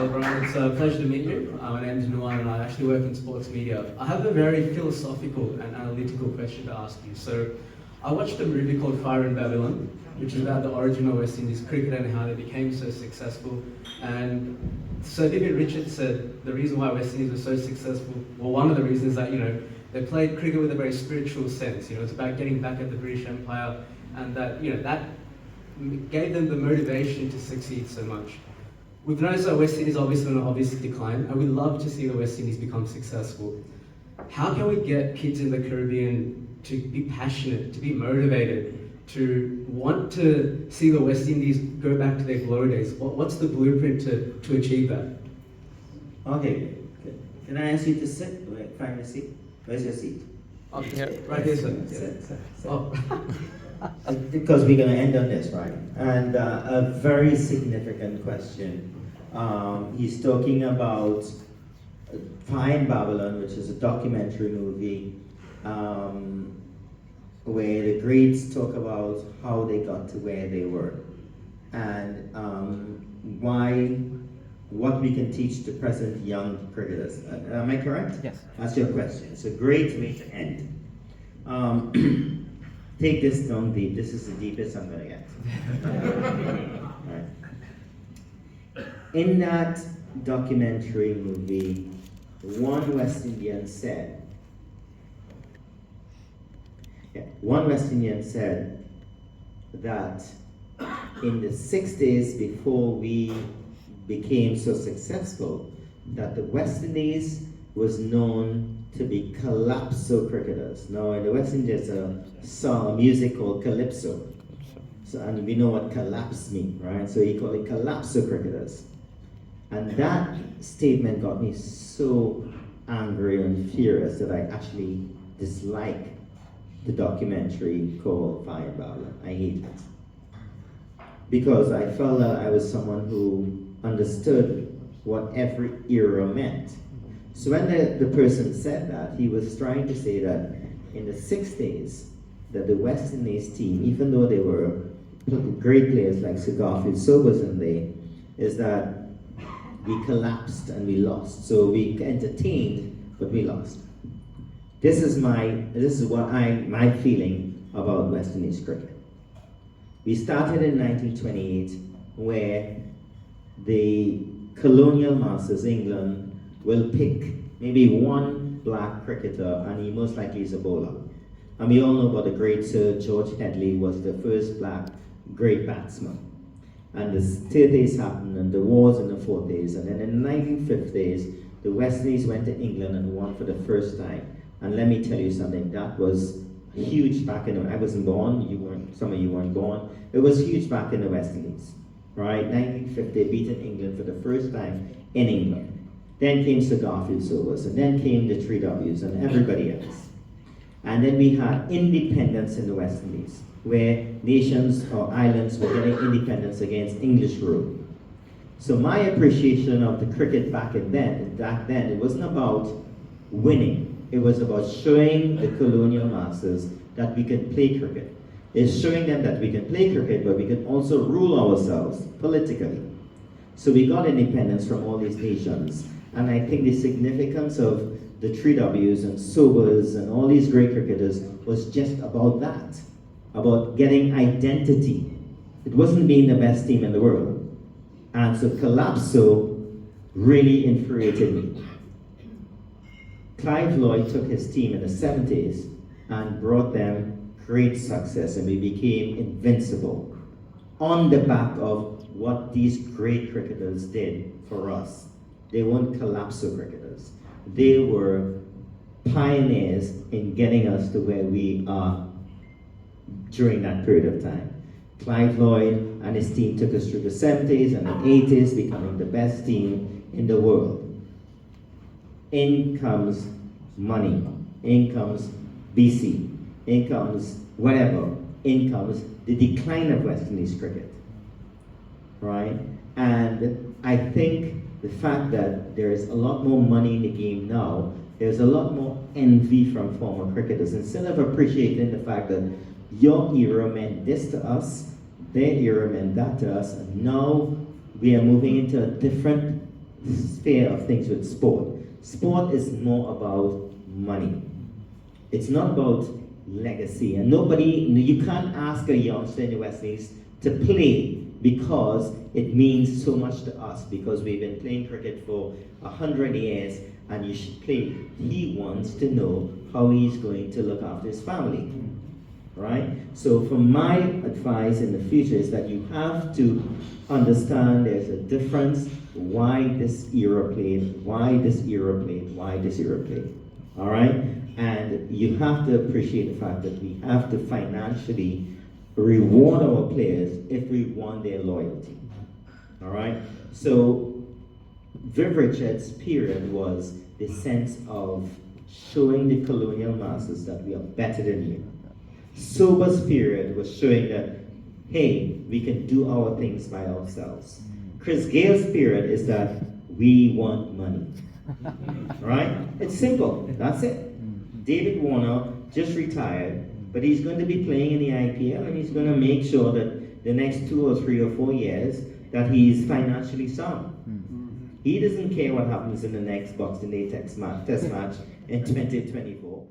Hello, Brian. It's a pleasure to meet you. My name is Nuwan and I actually work in sports media. I have a very philosophical and analytical question to ask you. So, I watched a movie called Fire in Babylon, which is about the origin of West Indies cricket and how they became so successful. And Sir Vivian Richards said the reason why West Indies were so successful, well, one of the reasons is that, they played cricket with a very spiritual sense. It's about getting back at the British Empire, and that, that gave them the motivation to succeed so much. We've noticed that West Indies obviously on an obvious decline, and we'd love to see the West Indies become successful. How can we get kids in the Caribbean to be passionate, to be motivated, to want to see the West Indies go back to their glory days? What's the blueprint to achieve that? Okay, can I ask you to sit? Find a seat. Where's your seat? Oh, yeah, right here, sir. Sit. Oh. Because we're going to end on this, right? And a very significant question. He's talking about Fire in Babylon, which is a documentary movie where the greats talk about how they got to where they were and what we can teach to present young cricketers. Am I correct? Yes. That's your question. It's a great way to end. Take this down deep. This is the deepest I'm going to get. Right. In that documentary movie, one West Indian said that in the 60s, before we became so successful, that the West Indies was known to be calypso cricketers. Now in the West Indies, a music called calypso. So, and we know what collapse means, right? So he called it calypso cricketers. And that statement got me so angry and furious that I actually dislike the documentary called Fire in Babylon. I hate it. Because I felt that I was someone who understood what every era meant. So when the person said that, he was trying to say that in the 60s, that the West Indies team, even though they were great players like Sir Garfield Sobers and they, is that we collapsed and we lost. So we entertained, but we lost. This is my feeling about West Indies cricket. We started in 1928, where the colonial masters, England, will pick maybe one black cricketer, and he most likely is a bowler. And we all know about the great Sir George Headley was the first black great batsman. And the 30s happened, and the wars in the 40s, and then in the 1950s, the West Indies went to England and won for the first time. And let me tell you something, that was huge back in the, I wasn't born, some of you weren't born. It was huge back in the West Indies, right? 1950, beaten England for the first time in England. Then came Sir Garfield Sobers, and then came the 3Ws and everybody else. And then we had independence in the West Indies, where nations or islands were getting independence against English rule. So my appreciation of the cricket back then, it wasn't about winning. It was about showing the colonial masters that we can play cricket. It's showing them that we can play cricket, but we can also rule ourselves politically. So we got independence from all these nations. And I think the significance of the 3Ws and Sobers and all these great cricketers was just about that, about getting identity. It wasn't being the best team in the world. And so Calypso really infuriated me. Clive Lloyd took his team in the 70s and brought them great success, and we became invincible on the back of what these great cricketers did for us. They weren't Calypso cricketers. They were pioneers in getting us to where we are during that period of time. Clive Lloyd and his team took us through the 70s and the 80s, becoming the best team in the world. In comes money, in comes BC, in comes whatever, in comes the decline of West Indies cricket, right? And I think the fact that there is a lot more money in the game now, there's a lot more envy from former cricketers. Instead of appreciating the fact that your era meant this to us, their era meant that to us, and now we are moving into a different sphere of things with sport. Sport is more about money. It's not about legacy. And you can't ask a youngster in the West Indies to play because it means so much to us, because we've been playing cricket for 100 years and you should play. He wants to know how he's going to look after his family. Right? So from my advice in the future is that you have to understand there's a difference why this era played, why this era played, why this era played. All right? And you have to appreciate the fact that we have to financially reward our players if we want their loyalty. All right? So Viv Richards' period was the sense of showing the colonial masters that we are better than you. Sober's period was showing that, hey, we can do our things by ourselves. Chris Gale's period is that we want money. Right? It's simple. That's it. David Warner just retired, but he's going to be playing in the IPL, and he's going to make sure that the next 2 or 3 or 4 years that he's financially sound. He doesn't care what happens in the next Boxing Day test match in 2024.